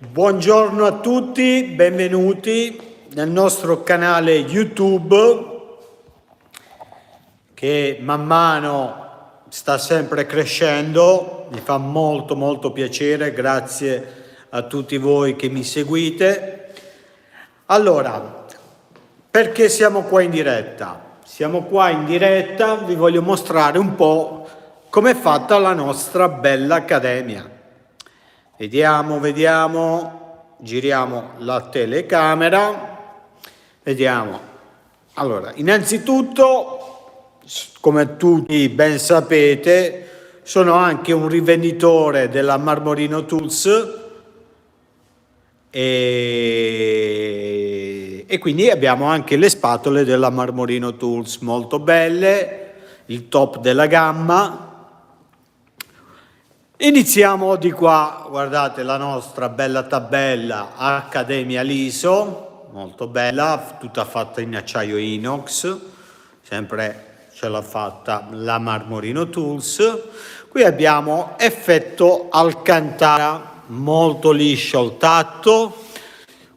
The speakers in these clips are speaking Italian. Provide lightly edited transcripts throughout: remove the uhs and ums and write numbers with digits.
Buongiorno a tutti, benvenuti nel nostro canale YouTube che man mano sta sempre crescendo, mi fa molto piacere, grazie a tutti voi che mi seguite. Allora, perché siamo qua in diretta? Siamo qua in diretta, vi voglio mostrare un po' com'è fatta la nostra bella accademia. Vediamo, giriamo la telecamera, vediamo. Allora, innanzitutto, come tutti ben sapete, sono anche un rivenditore della Marmorino Tools e quindi abbiamo anche le spatole della Marmorino Tools, molto belle, il top della gamma. Iniziamo di qua, guardate la nostra bella tabella Accademia Liso, molto bella, tutta fatta in acciaio inox, sempre ce l'ha fatta la Marmorino Tools. Qui abbiamo effetto Alcantara, molto liscio al tatto.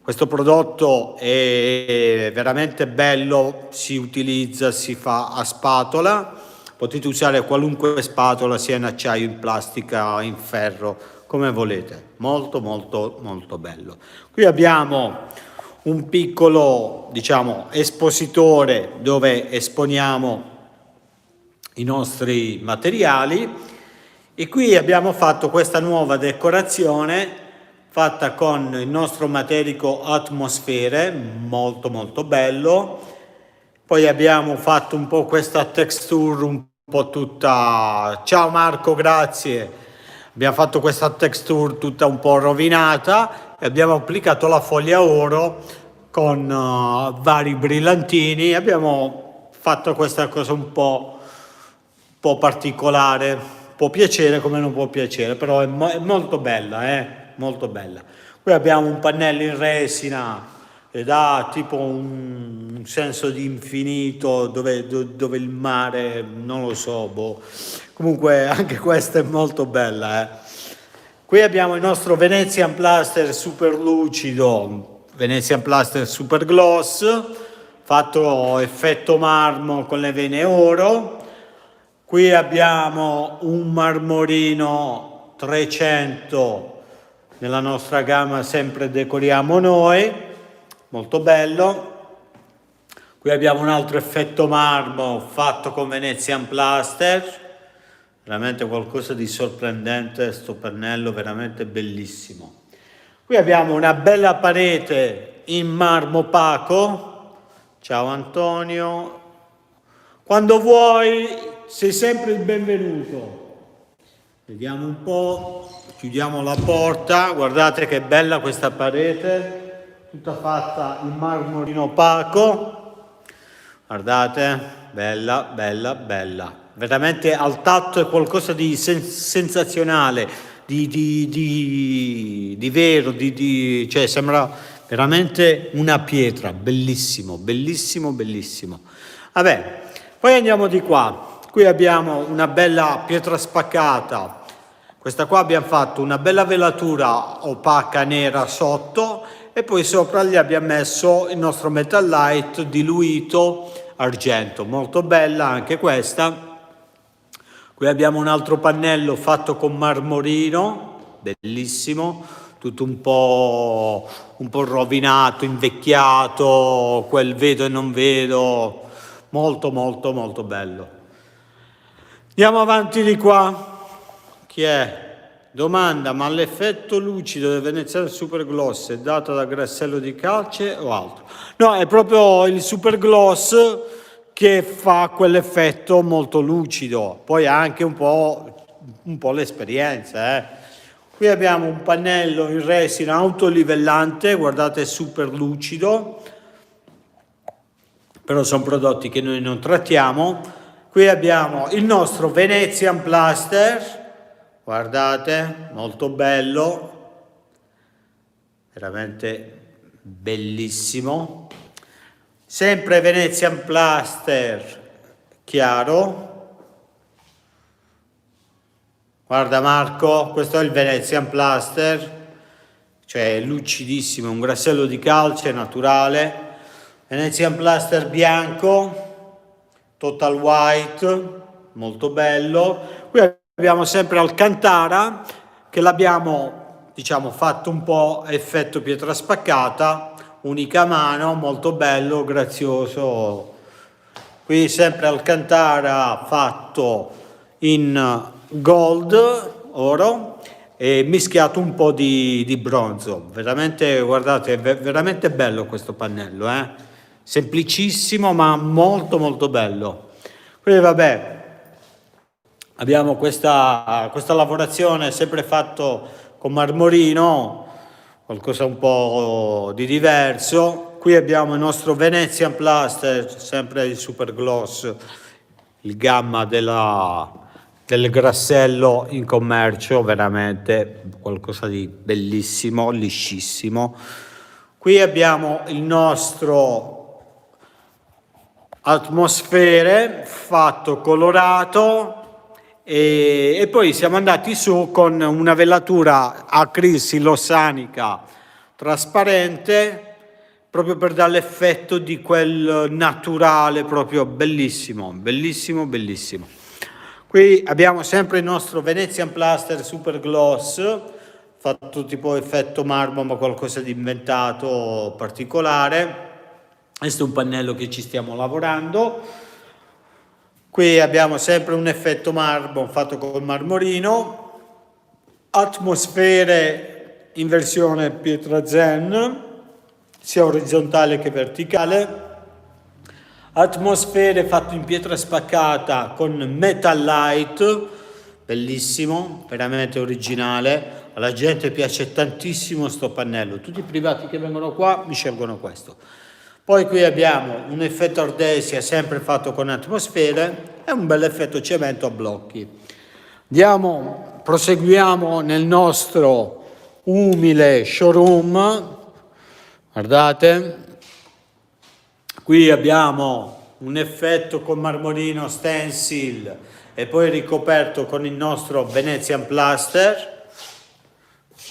Questo prodotto è veramente bello, si utilizza, si fa a spatola. Potete usare qualunque spatola, sia in acciaio, in plastica, in ferro, come volete. Molto bello. Qui abbiamo un piccolo, diciamo, espositore dove esponiamo i nostri materiali e qui abbiamo fatto questa nuova decorazione fatta con il nostro materico Atmosfere, molto bello. Poi abbiamo fatto un po' questa texture un po' tutta, ciao Marco, grazie, abbiamo fatto questa texture tutta un po' rovinata e abbiamo applicato la foglia oro con vari brillantini. Abbiamo fatto questa cosa un po' particolare, può piacere come non può piacere, però è molto bella, molto bella. Qui abbiamo un pannello in resina ed ha tipo un senso di infinito dove il mare, non lo so, boh. Comunque anche questa è molto bella. Qui abbiamo il nostro Venezian Plaster super lucido, Venezian Plaster super gloss, fatto effetto marmo con le vene oro. Qui abbiamo un marmorino 300 nella nostra gamma, sempre decoriamo noi, molto bello. Qui abbiamo un altro effetto marmo fatto con Venezian Plaster, veramente qualcosa di sorprendente, sto pennello veramente bellissimo. Qui abbiamo una bella parete in marmo opaco, ciao Antonio, quando vuoi sei sempre il benvenuto. Vediamo un po', chiudiamo la porta, guardate che bella questa parete, tutta fatta in marmorino opaco, guardate, bella, veramente al tatto è qualcosa di sensazionale, di vero, cioè sembra veramente una pietra, bellissimo. Vabbè, poi andiamo di qua. Qui abbiamo una bella pietra spaccata, questa qua abbiamo fatto una bella velatura opaca nera sotto e poi sopra gli abbiamo messo il nostro Metallite diluito argento, molto bella anche questa. Qui abbiamo un altro pannello fatto con marmorino, bellissimo, tutto un po' rovinato, invecchiato, quel vedo e non vedo, molto bello. Andiamo avanti di qua. Chi è? Domanda, ma l'effetto lucido del veneziano super gloss è dato da grassello di calce o altro? No, è proprio il super gloss che fa quell'effetto molto lucido, poi ha anche un po' l'esperienza. Qui abbiamo un pannello in resina autolivellante, guardate, super lucido, però sono prodotti che noi non trattiamo. Qui abbiamo il nostro Venezian Plaster, guardate, molto bello, veramente bellissimo. Sempre Venezian Plaster chiaro. Guarda Marco, questo è il Venezian Plaster, cioè lucidissimo, un grassello di calce naturale, Venetian Plaster bianco, Total White, molto bello. Qui abbiamo sempre Alcantara, che l'abbiamo, diciamo, fatto un po' effetto pietra spaccata, unica mano, molto bello, grazioso. Qui sempre Alcantara fatto in gold, oro, e mischiato un po' di bronzo. Veramente, guardate, è veramente bello questo pannello, semplicissimo ma molto molto bello. Quindi vabbè, abbiamo questa lavorazione sempre fatto con marmorino, qualcosa un po' di diverso. Qui abbiamo il nostro Venetian Plaster, sempre il Super Gloss, il gamma del grassello in commercio, veramente qualcosa di bellissimo, liscissimo. Qui abbiamo il nostro Atmosfere fatto colorato e poi siamo andati su con una velatura acril silosanica trasparente, proprio per dare l'effetto di quel naturale, proprio bellissimo, bellissimo, bellissimo. Qui abbiamo sempre il nostro Venetian Plaster Super Gloss, fatto tipo effetto marmo ma qualcosa di inventato particolare. Questo è un pannello che ci stiamo lavorando. Qui abbiamo sempre un effetto marmo fatto col marmorino, Atmosfere in versione pietra zen, sia orizzontale che verticale, Atmosfere fatto in pietra spaccata con Metalite, bellissimo, veramente originale. Alla gente piace tantissimo sto pannello, tutti i privati che vengono qua mi scelgono questo. Poi qui abbiamo un effetto ardesia sempre fatto con Atmosfere e un bel effetto cemento a blocchi. Proseguiamo nel nostro umile showroom. Guardate, qui abbiamo un effetto con marmorino stencil e poi ricoperto con il nostro Venetian Plaster,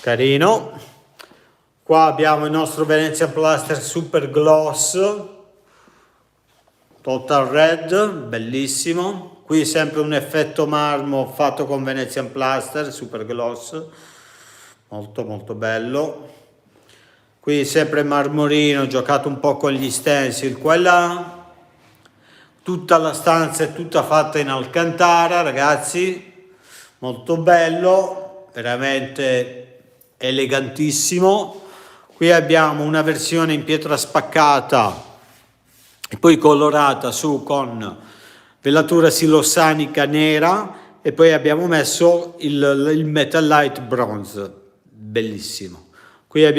carino. Qua abbiamo il nostro Venetian Plaster Super Gloss, Total Red, bellissimo. Qui sempre un effetto marmo fatto con Venetian Plaster Super Gloss, molto molto bello. Qui sempre marmorino, giocato un po' con gli stencil. Quella, tutta la stanza è tutta fatta in Alcantara, ragazzi, molto bello, veramente elegantissimo. Qui abbiamo una versione in pietra spaccata e poi colorata su con velatura silosanica nera e poi abbiamo messo il Metalite Bronze, bellissimo. Qui abbiamo